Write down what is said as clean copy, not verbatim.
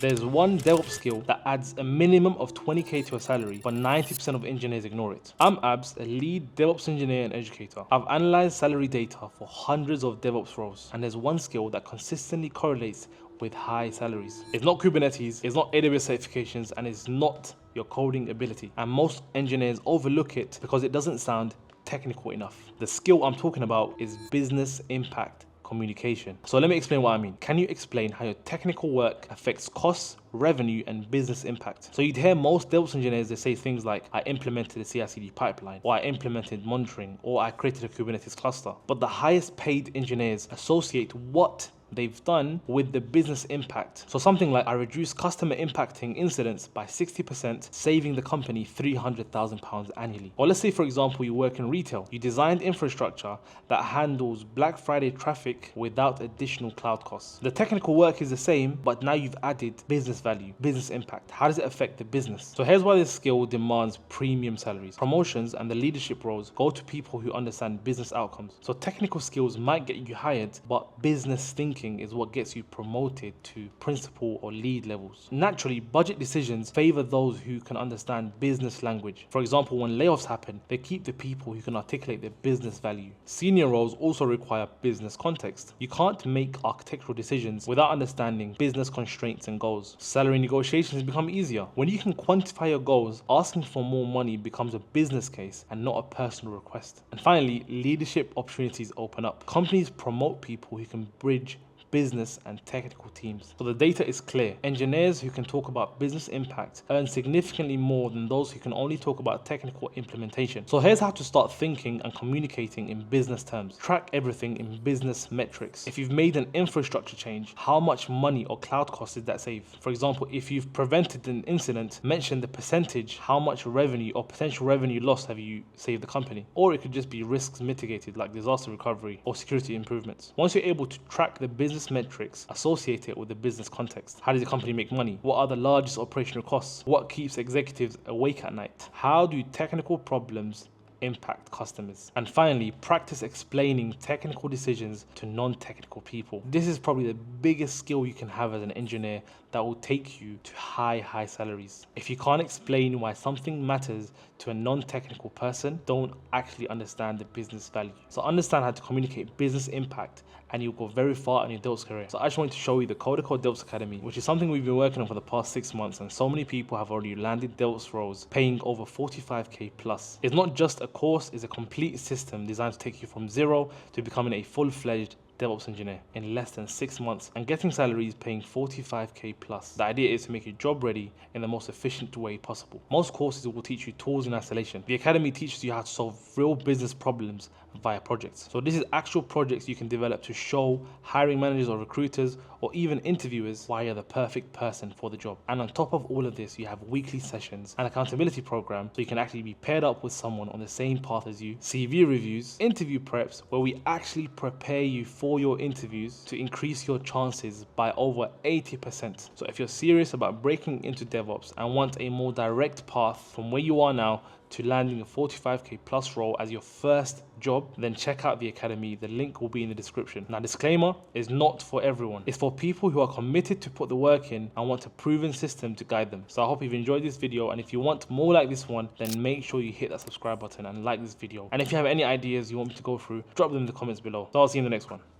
There's one DevOps skill that adds a minimum of 20k to a salary, but 90% of engineers ignore it. I'm Abs, a lead DevOps engineer and educator. I've analyzed salary data for hundreds of DevOps roles, and there's one skill that consistently correlates with high salaries. It's not Kubernetes, it's not AWS certifications, and it's not your coding ability. And most engineers overlook it because it doesn't sound technical enough. The skill I'm talking about is business impact communication. So let me explain what I mean. Can you explain how your technical work affects costs, revenue, and business impact? So you'd hear most DevOps engineers, they say things like, I implemented a CI/CD pipeline, or I implemented monitoring, or I created a Kubernetes cluster. But the highest paid engineers associate what they've done with the business impact. So something like, I reduced customer impacting incidents by 60%, saving the company £300,000 annually. Or let's say, for example, you work in retail. You designed infrastructure that handles Black Friday traffic without additional cloud costs. The technical work is the same, but now you've added business value, business impact. How does it affect the business? So here's why this skill demands premium salaries. Promotions and the leadership roles go to people who understand business outcomes. So technical skills might get you hired, but business thinking is what gets you promoted to principal or lead levels. Naturally, budget decisions favor those who can understand business language. For example, when layoffs happen, they keep the people who can articulate their business value. Senior roles also require business context. You can't make architectural decisions without understanding business constraints and goals. Salary negotiations become easier. When you can quantify your goals, asking for more money becomes a business case and not a personal request. And finally, leadership opportunities open up. Companies promote people who can bridge business and technical teams. So the data is clear. Engineers who can talk about business impact earn significantly more than those who can only talk about technical implementation. So here's how to start thinking and communicating in business terms. Track everything in business metrics. If you've made an infrastructure change, how much money or cloud cost did that save? For example, if you've prevented an incident, mention the percentage, how much revenue or potential revenue loss have you saved the company? Or it could just be risks mitigated, like disaster recovery or security improvements. Once you're able to track the business metrics, associate it with the business context. How does the company make money? What are the largest operational costs? What keeps executives awake at night? How do technical problems impact customers? And finally, practice explaining technical decisions to non-technical people. This is probably the biggest skill you can have as an engineer that will take you to high salaries. If you can't explain why something matters to a non-technical person, don't actually understand the business value. So understand how to communicate business impact and you'll go very far in your DevOps career. So I just wanted to show you the CoderCo DevOps Academy, which is something we've been working on for the past 6 months, and so many people have already landed DevOps roles paying over 45k plus. It's not just a course, it's a complete system designed to take you from zero to becoming a full-fledged DevOps engineer in less than 6 months and getting salaries paying 45k plus. The idea is to make you job ready in the most efficient way possible. Most courses will teach you tools in isolation. The academy teaches you how to solve real business problems via projects. So this is actual projects you can develop to show hiring managers or recruiters or even interviewers why you're the perfect person for the job. And on top of all of this, you have weekly sessions, an accountability program so you can actually be paired up with someone on the same path as you, CV reviews, interview preps where we actually prepare you for your interviews to increase your chances by over 80%. So if you're serious about breaking into DevOps and want a more direct path from where you are now to landing a 45k plus role as your first job, then check out the academy. The link will be in the description. Now, disclaimer, is not for everyone. It's for people who are committed to put the work in and want a proven system to guide them. So I hope you've enjoyed this video, and if you want more like this one, then make sure you hit that subscribe button and like this video. And if you have any ideas you want me to go through, drop them in the comments below. So I'll see you in the next one.